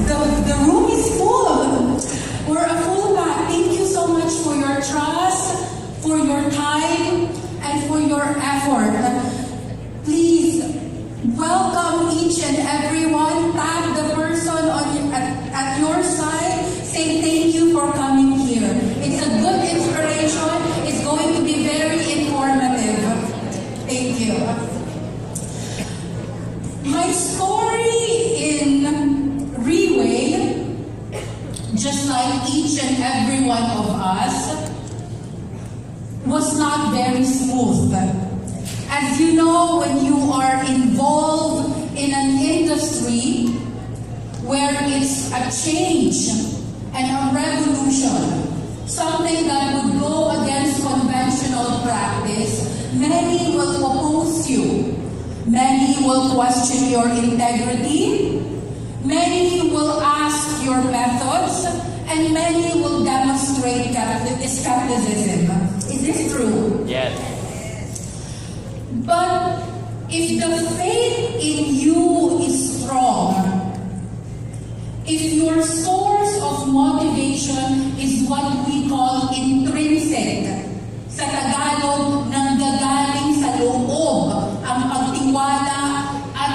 The room is full. We're a full pack. Thank you so much for your trust, for your time, and for your effort. Please welcome each and everyone. Tag the person at your side. Say thank you for coming here. It's a good inspiration. It's going to be very informative. Thank you. My story in Riway, just like each and every one of us, was not very smooth. As you know, when you are involved in an industry where it's a change and a revolution, something that would go against conventional practice, many will oppose you. Many will question your integrity. Many will ask your methods. And many will demonstrate skepticism. Is this true? Yes. But if the faith in you is strong, if your source of motivation is what we call intrinsic, sa Tagalog, nanggagaling sa loob, ang pagtiwala at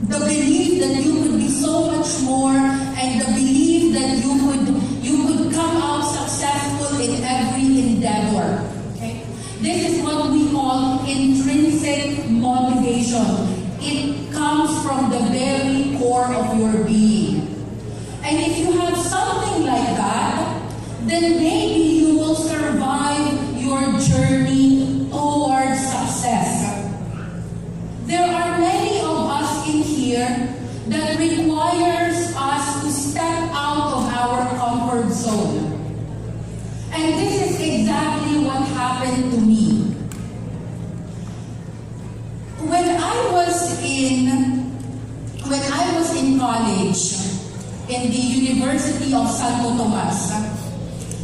the belief that you could be so much more, and the belief that you could come out successful in every endeavor. Okay? This is what we call intrinsic motivation. It comes from the very core of your being. And if you have something like that, then maybe you will survive your journey towards success. There are many of us in here that requires us to step out of our comfort zone. And this is exactly what happened to me. When I was in college, in the University of Santo Tomas,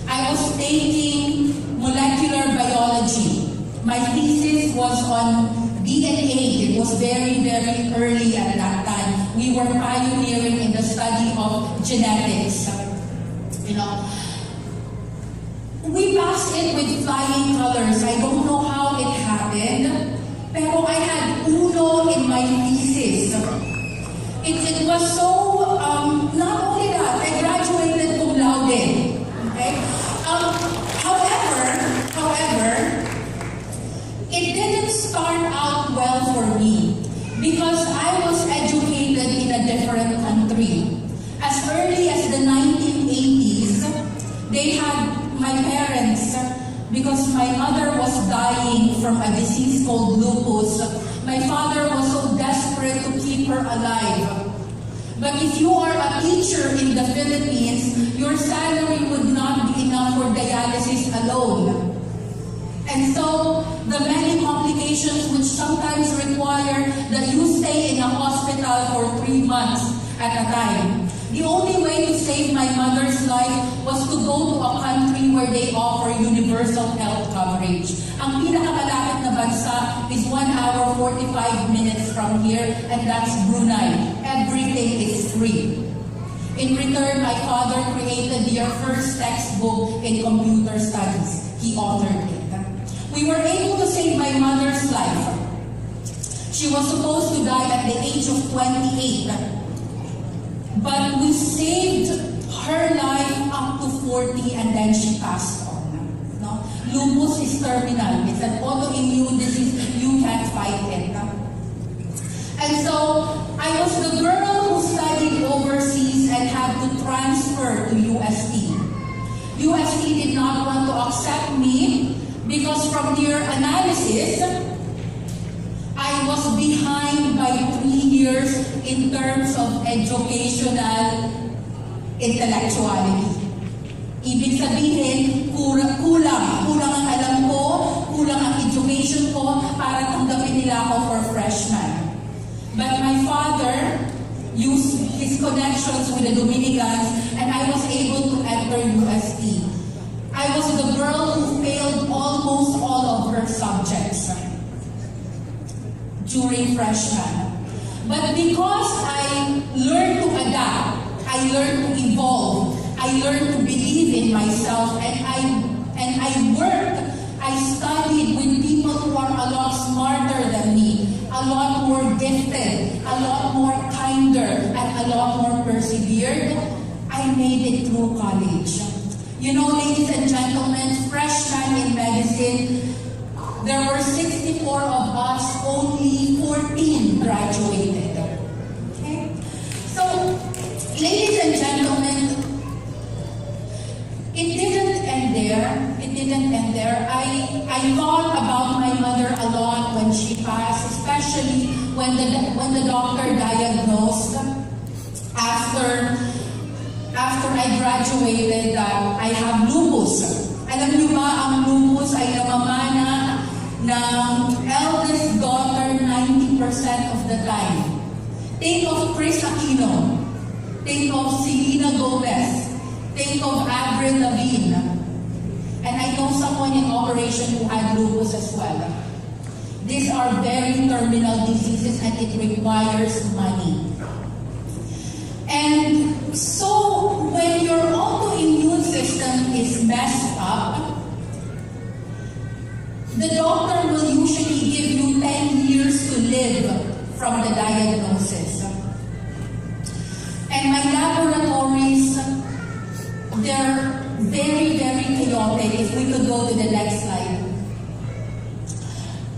I was taking molecular biology. My thesis was on DNA. It was very, very early at that time. We were pioneering in the study of genetics. We passed it with flying colors. I don't know how it happened, pero I had uno in my thesis. It was so, not only that, I graduated cum laude. Okay? However, it didn't start out well for me because I was educated in a different country. As early as the 1980s, they had my parents, because my mother was dying from a disease called lupus. My father was so desperate to keep her alive. But if you are a teacher in the Philippines, your salary would not be enough for dialysis alone. And so, the many complications which sometimes require that you stay in a hospital for 3 months at a time. The only way to save my mother's life was to go to a country where they offer universal health coverage. Ang pinakamalapit na bansa is 1 hour 45 minutes from here, and that's Brunei. Everything is free. In return, my father created their first textbook in computer studies. He authored it. We were able to save my mother's life. She was supposed to die at the age of 28. But we saved her life up to 40 and then she passed on. No? Lupus is terminal. It's an autoimmune disease. You can't fight it. And so, I was the girl who studied overseas and had to transfer to UST. UST did not want to accept me because from their analysis, I was behind by 3 years in terms of educational intellectuality. Ibig sabihin, kulang ang alam ko, kulang ang education ko para tanggapin nila ako for freshman. But my father used his connections with the Dominicans and I was able to enter UST. I was the girl who failed almost all of her subjects during freshman. But because I learned I learned to evolve. I learned to believe in myself, and I worked. I studied with people who are a lot smarter than me, a lot more gifted, a lot more kinder, and a lot more persevered. I made it through college. You know, ladies and gentlemen, freshman in medicine, there were 64 of us, only 14 graduated. Okay? So, ladies and gentlemen, it didn't end there. It didn't end there. I thought about my mother a lot when she passed, especially when the doctor diagnosed after I graduated that I have lupus. Alam niyo ba, ang lupus ay namamana ng eldest daughter 90% of the time. Think of Chris Aquino. Think of Selena Gomez. Think of Avril Lavigne. And I know someone in operation who had lupus as well. These are very terminal diseases and it requires money. And so when your autoimmune system is messed up, the doctor will usually give you 10 years to live from the diagnosis. And my laboratories, they're very, very chaotic. If we could go to the next slide.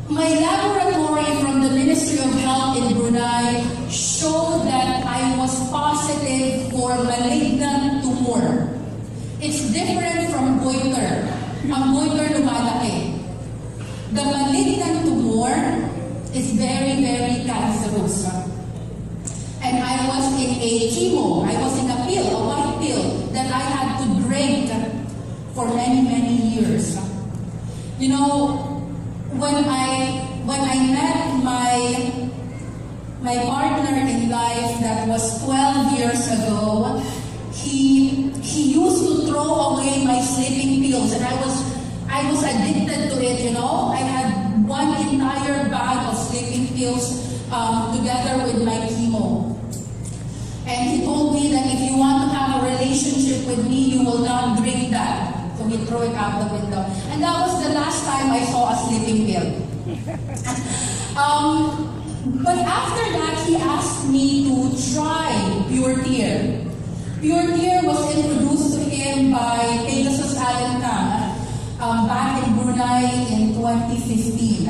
My laboratory from the Ministry of Health in Brunei showed that I was positive for malignant tumor. It's different from goiter. Ang goiter lumalaki. The malignant tumor is very, very cancerous. And I was in a chemo. I was in a pill, a white pill, that I had to drink for many, many years. You know, when I met my partner in life that was 12 years ago, he used to throw away my sleeping pills, and I was addicted to it, you know. I had one entire bag of sleeping pills together with my chemo. And he told me that if you want to have a relationship with me, you will not drink that. So he threw it out the window. And that was the last time I saw a sleeping pill. But after that, he asked me to try Pure Tear. Pure Tear was introduced to him by Pegasus Alan Kang back in Brunei in 2015.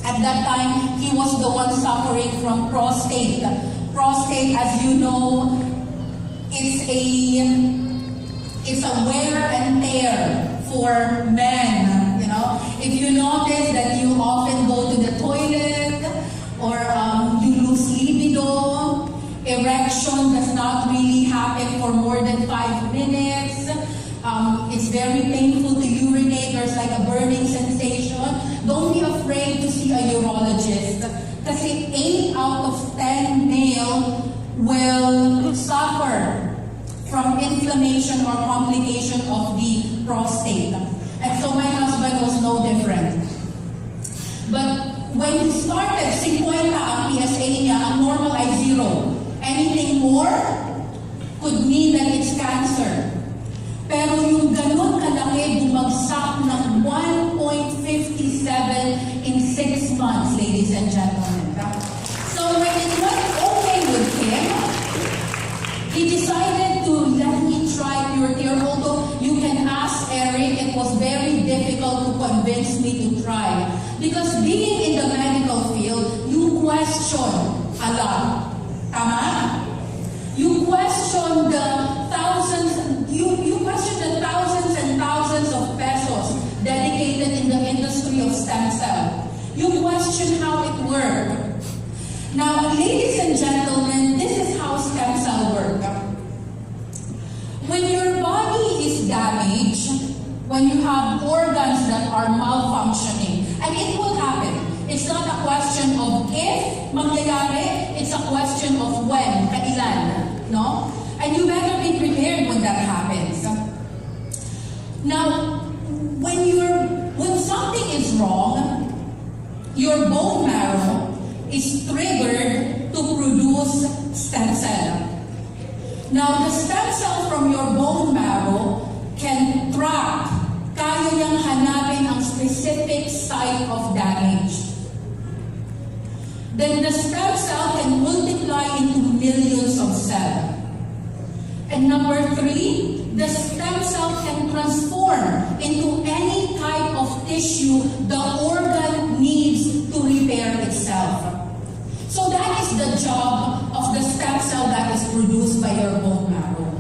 At that time, he was the one suffering from prostate. Prostate, as you know, it's a wear and tear for men, you know. If you notice that you often go to the toilet or you lose libido, erection does not really happen for more than 5 minutes. It's very painful to urinate. There's like a burning sensation. Don't be afraid to see a urologist. Kasi 8 out of 10 male will suffer from inflammation or complication of the prostate. And so my husband was no different. But when he started, 50 ang PSA niya, ang normal ay 0. Anything more could mean that it's cancer. Pero yung ganun kalaki, bumagsak ng 1.57 in 6 months, ladies and gentlemen. So when it went okay with him, he decided to let me try Pure Tear. Although you can ask Eric, it was very difficult to convince me to try. Because being in the medical field, you question a lot. Tama? You question the thousands and thousands of pesos dedicated in the industry of stem cell. You question how it works. Now, ladies and gentlemen, this is how stem cell work. When your body is damaged, when you have organs that are malfunctioning, and it will happen. It's not a question of if mangyayari, it's a question of when, kailan, no? And you better be prepared when that happens. Now, when something is wrong, your bone marrow is triggered to produce stem cell. Now, the stem cell from your bone marrow can track, kaya niyang hanapin ang specific site of damage. Then the stem cell can multiply into millions of cells. And number 3, the stem cell can transform into any type of tissue the organ needs to repair itself. So that is the job of the stem cell that is produced by your bone marrow.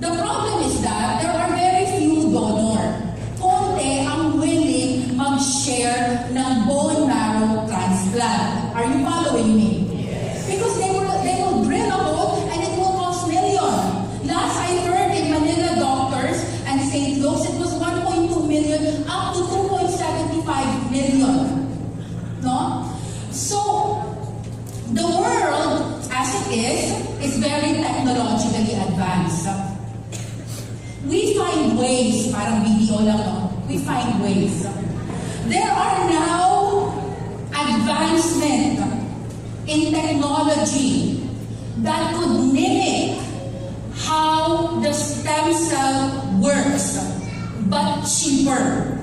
The problem is that there are very few donors. Konti ang willing mag-share ng bone marrow transplant. Are you following me? Yes. Because they will drill a hole and it will cost millions. Last I heard in Manila doctors and St. Luke's, it was 1.2 million up to 2.75 million. No? So, the world, as it is very technologically advanced. We find ways, parang video lang, no? We find ways. There are now advancement in technology that could mimic how the stem cell works, but cheaper.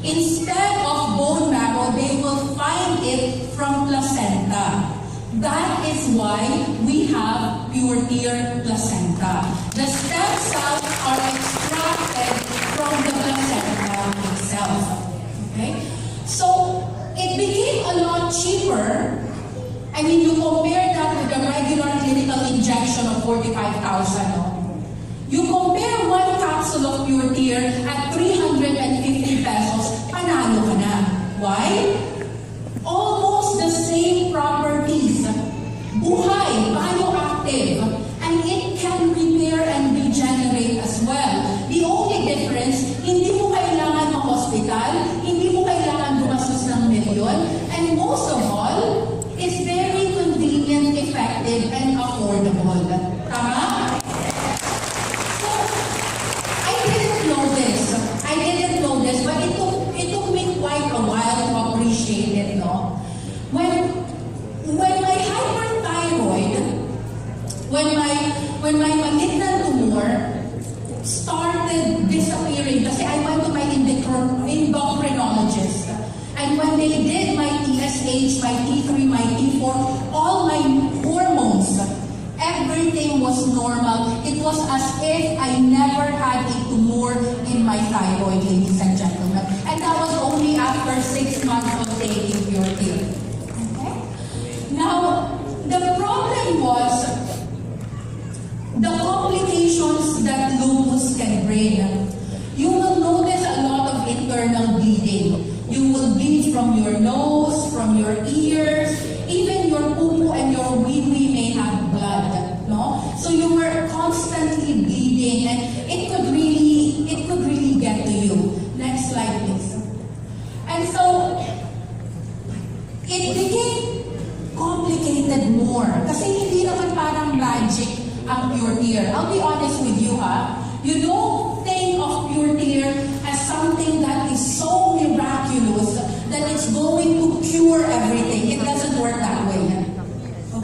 Instead of bone marrow, they will find it from placenta. That is why we have pure tear placenta. The stem cells are extracted from the placenta itself. Okay? So, it became a lot cheaper. I mean, you compare that with the regular clinical injection of 45,000. No? You compare one capsule of pure tear at 350 pesos, panalo ka na. Why? Almost the same properties. Buhay, bioactive, and it can repair and regenerate as well. The only difference, hindi mo kailangan ma-hospital, hindi mo kailangan gumastos ng milyon, and most of all, it's very convenient, effective, and affordable. Tama? So, I didn't know this, but it took me quite a while to appreciate it, no? When my hyperthyroid, when my malignant tumor started disappearing, kasi I went to my endocrinologist, and when they did my TSH, my T3, my T4, all my hormones, everything was normal. It was as if I never had a tumor in my thyroid, ladies and gentlemen. And that was only after 6 months of taking pure tear. Okay? Now, the problem was the complications that lupus can bring. You will notice a lot of internal bleeding. You will bleed from your nose, from your ears, even your poo and your wee-wee may have blood. No? So you were constantly bleeding, and it could really get to you. Next slide, please. And so it became complicated more. Kasi hindi naman parang magic ang pure tear. I'll be honest with you, ha? You don't think of pure tear as something that is so miraculous that it's going to cure everything. It doesn't work that way.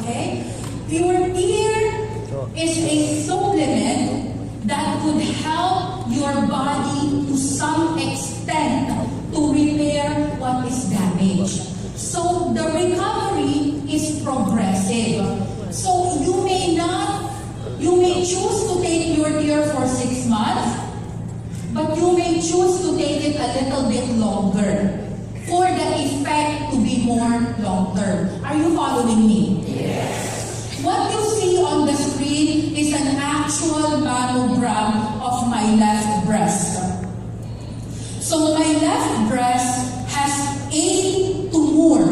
Okay? Pure tear is a supplement that could help your body to some extent to repair what is damaged. So the recovery is progressive. So you may choose to take your tear for 6 months, but you may choose to take it a little bit longer for the effect to be more long-term. Are you following me? Yes. What you see on the screen is an actual mammogram of my left breast. So my left breast has a tumor,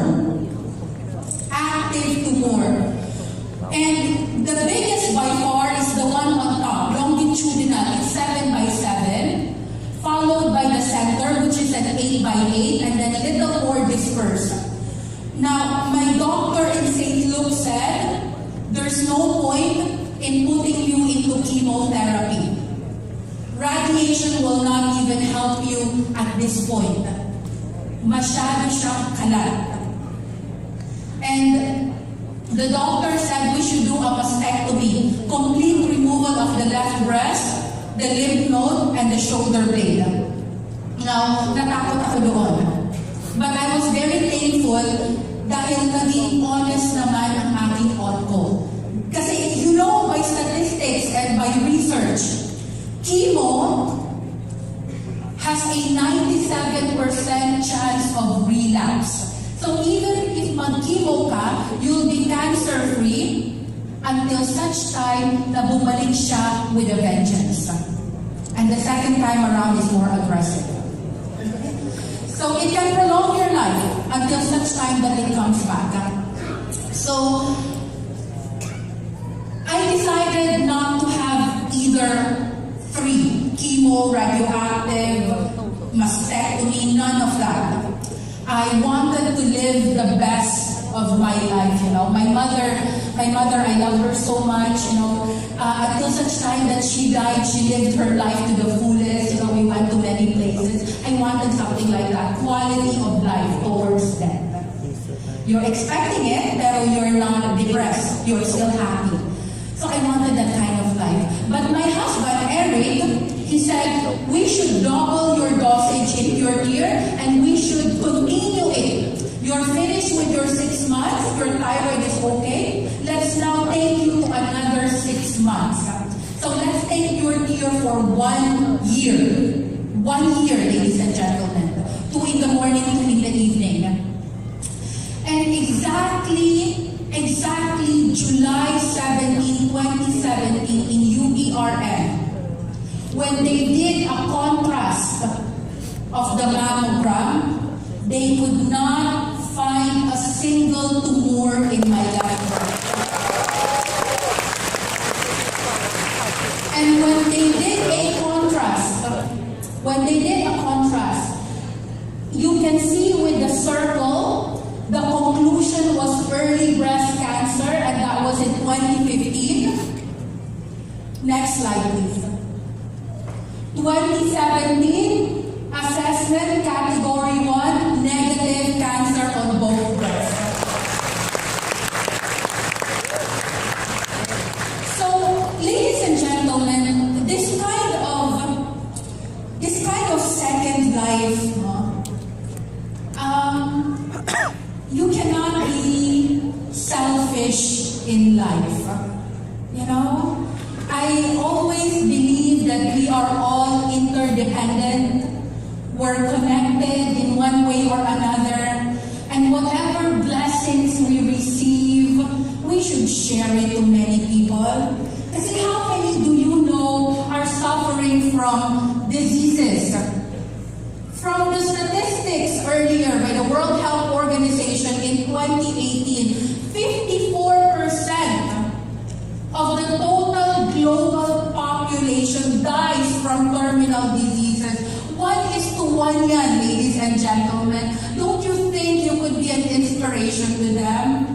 active tumor. And the biggest by far is the one on top, longitudinal. It's 7 by 7, followed by the center, which is an 8 by 8, and then a little more dispersed. Now, my doctor in St. Luke said, there's no point in putting you into chemotherapy. Radiation will not even help you at this point. Masyado siyang kalat. And the doctor said we should do a mastectomy, complete removal of the left breast, the lymph node, and the shoulder blade. Now, natakot ako doon. But I was very thankful dahil naging honest naman ang aking onco. Kasi you know by statistics and by research, chemo has a 97% chance of relapse. So even if mag-chemo ka, you'll be cancer-free until such time na bumalik siya with a vengeance. And the second time around is more aggressive. So it can prolong your life until such time that it comes back. So I decided not to have either three, chemo, radioactive, mastectomy, none of that. I wanted to live the best of my life, you know. My mother, I love her so much, you know. Until such time that she died, she lived her life to the fullest, you know. We went to many places. I wanted something like that, quality of life towards death. You're expecting it, pero you're not depressed. You're still happy. So I wanted that kind of life. But my husband, Eric, he said, we should double your dosage in your ear and we should continue it. You're finished with your 6 months, your thyroid is okay. Let's now take you to another 6 months. So let's take your ear for 1 year. 1 year, ladies and gentlemen. 2 in the morning, 2 in the evening. And exactly July 17, 2017 in UERN, when they did a contrast of the mammogram, they could not find a single tumor in my left breast. And when they did a contrast, you can see with the circle, the conclusion was early breast cancer, and that was in 2015. Next slide, please. 2017, assessment category 1, negative cancer on both breasts. So, ladies and gentlemen, this kind of second life, you cannot be selfish in life. You know, I always believe that we are all interdependent. We're connected in one way or another. And whatever blessings we receive, we should share it to many people. Kasi how many do you know are suffering from diseases? From the statistics earlier by the World Health Organization in 2018, 54% of the total global population dies from terminal diseases. 1:1 yan, ladies and gentlemen. Don't you think you could be an inspiration to them?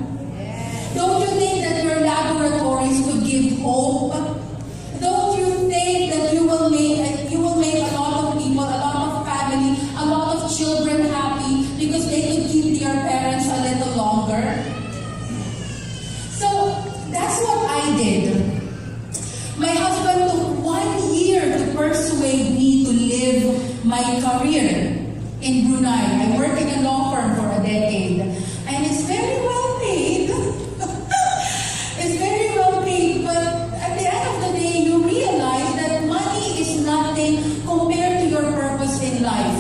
Don't you think that your laboratories could give hope? Don't you think that you will make a lot of people, a lot of family, a lot of children happy because they could keep their parents a little longer? So that's what I did. My husband took 1 year to persuade me to live my career in Brunei. I worked in a law firm for a decade, and it's very well paid. It's very well paid, but at the end of the day, you realize that money is nothing compared to your purpose in life.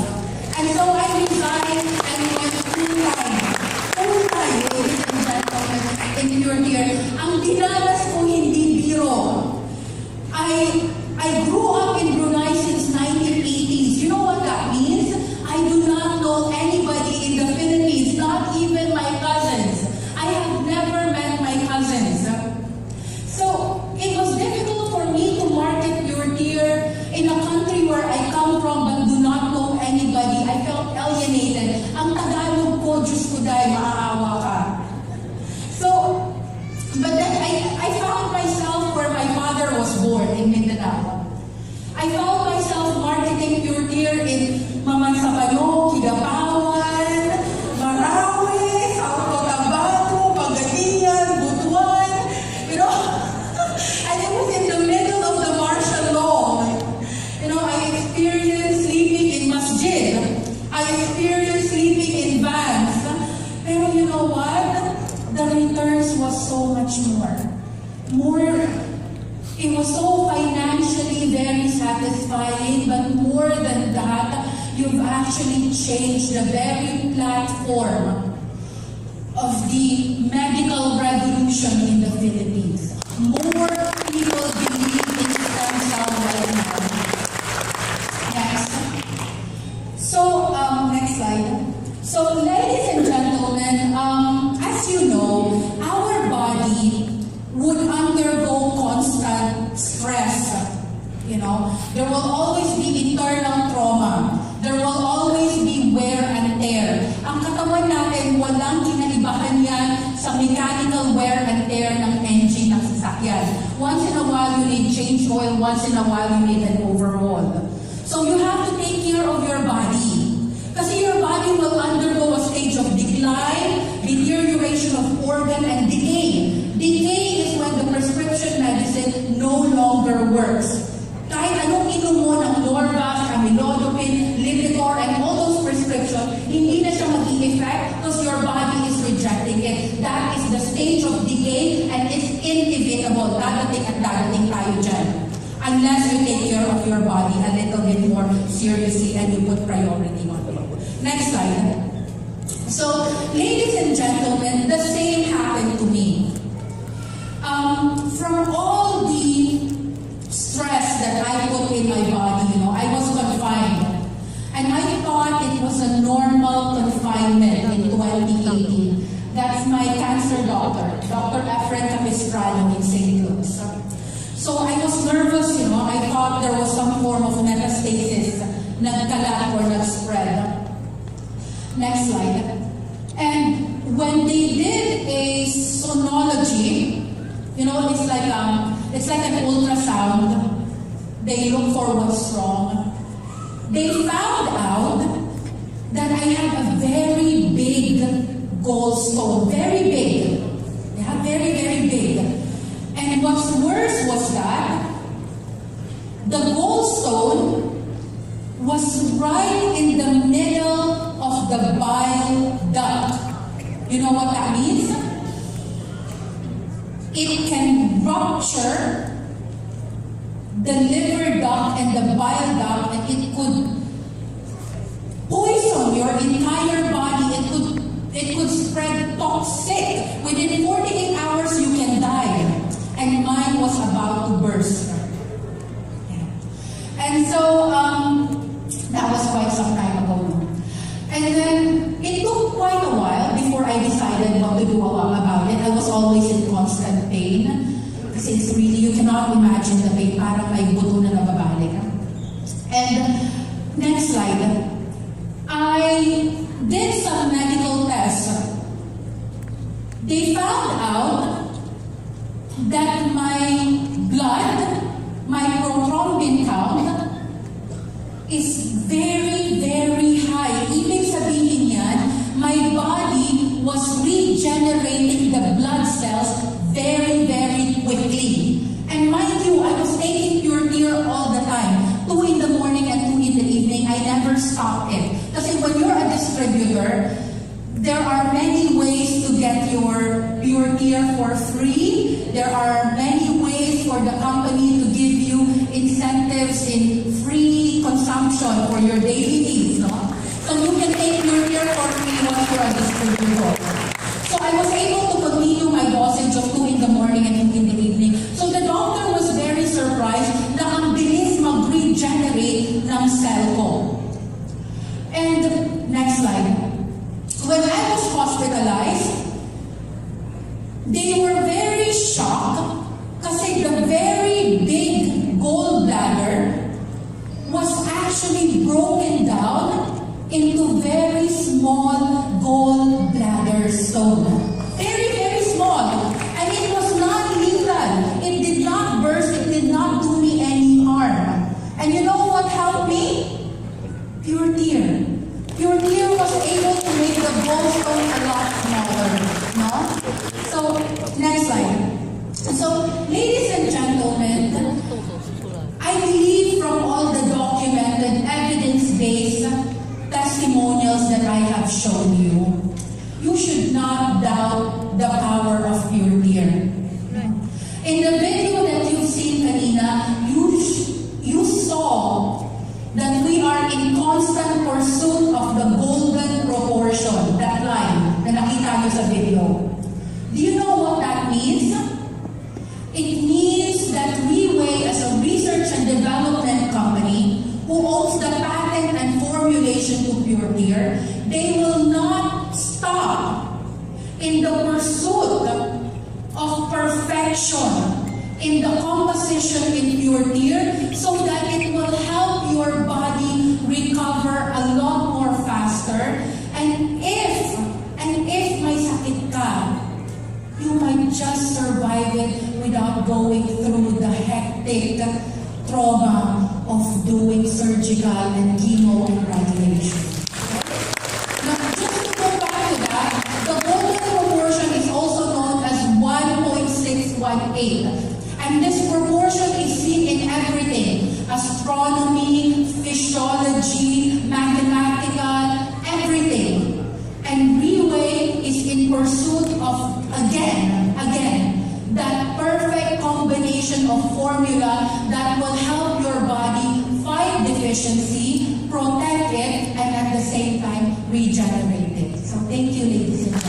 And so I resigned and went full-time, ladies and gentlemen, in your ear. Ang dinanas ko hindi biro. I grew up in Brunei since 1980s. You know what that means? I do not know anybody in the Philippines, not even my cousins. I have never met my cousins. So it was difficult for me to market your deer in a country where I come from but do not know anybody. I felt alienated. Ang Tagalog ko, Diyos ko dahil maaawa ka. So, but then I found myself where my father was born in Mindanao. I found myself marketing pure deer in Mamansabayo, Kidapawan, Marawi, South Cotabato, Pagadian, Butuan, you know. And it was in the middle of the It was so financially very satisfying, but more than that, you've actually changed the very platform of the medical revolution in the Philippines. More people believe in stem cell right now. Next. So, next slide. So, ladies and gentlemen, as you know, our body would undergo constant stress. You know, there will always be internal trauma. There will always be wear and tear. Ang katawan natin, walang kinaibahan yan sa mechanical wear and tear ng engine ng sasakyan. Once in a while, you need change oil. Once in a while, you need an overhaul. So you have to take care of your body. Kasi your body will undergo a stage of decline, deterioration of organ, and decay. Decay is when the prescription medicine no longer works. Kahit anong inom mo ng Norvas, amlodipine, Lipitor, and all those prescriptions, hindi na siya mag-i-effect because your body is rejecting it. That is the stage of decay and it's inevitable. Dadating at dadating tayo dyan. Unless you take care of your body a little bit more seriously and you put priority on it. Next slide. So, ladies and gentlemen, the same happened to me. From all the stress that I put in my body, I was confined. And I thought it was a normal confinement in 2018. That's my cancer doctor, Dr. Efren Capistrano in St. Luke's. So I was nervous, I thought there was some form of metastasis, nagkalat or nag-spread. Next slide. And when they did a sonology, it's like an ultrasound. They look for what's wrong. They found out that I had a very big gallstone. Very big. Yeah, very, very big. And what's worse was that the gallstone was right in the middle of the bile duct. You know what that means? It can rupture the liver duct and the bile duct, and it could poison your entire body. It could spread toxic. Within 48 hours, you can die. And mine was about to burst. Yeah. And so, that was quite some time ago. And then, it took quite a while before I decided what to do about it. I was always in constant pain. Kasi it's really, you cannot imagine the pain. Parang may buto na nababalik. And, next slide. I did some medical tests. They found out that my blood, my prothrombin count, is very, very high. Ibig sabihin yan, my body was regenerating the blood cells very, very quickly. And mind you, I was taking pure tear all the time. 2 in the morning and 2 in the evening. I never stopped it. Kasi when you're a distributor, there are many ways to get your pure tear for free. There are many ways for the company to give you incentives in free consumption for your daily needs. No? So you can take pure tear for free once you're a distributor. So I was able to continue my dosage of 2 in the morning and 2 in the evening. So the doctor was very surprised na ang bilis mag-regenerate ng cell ko. And next slide. When I was hospitalized, they were very shocked kasi the very big gallbladder was actually broken down into very small gallbladder stone. Very, very small. And it was not lethal. It did not burst. It did not do me any harm. And you know what helped me? Pure tear. Pure tear was able to make the gallstone a lot smaller. No? So, next slide. So, ladies and gentlemen, I believe from all the documented, evidence-based testimonials that I have shown you, you should not doubt you've seen kanina, you saw that we are in constant pursuit of the golden proportion, that line na nakita nyo sa video. Do you know what that means? It means that Riway, as a research and development company who owns the patent and formulation to Pure Tear, they will not stop in the pursuit of perfection in the composition in Pure Tear so that it will help your body recover a lot more faster. And if may sakit ka, you might just survive it without going through the hectic trauma of doing surgical and chemo and radiation. Now, just to go back to that, the golden proportion is also known as 1.618. And this proportion is seen in everything: astronomy, physiology, mathematical, everything. And Riway is in pursuit of, again, that perfect combination of formula that will help your body fight deficiency, protect it, and at the same time, regenerate it. So thank you, ladies and gentlemen.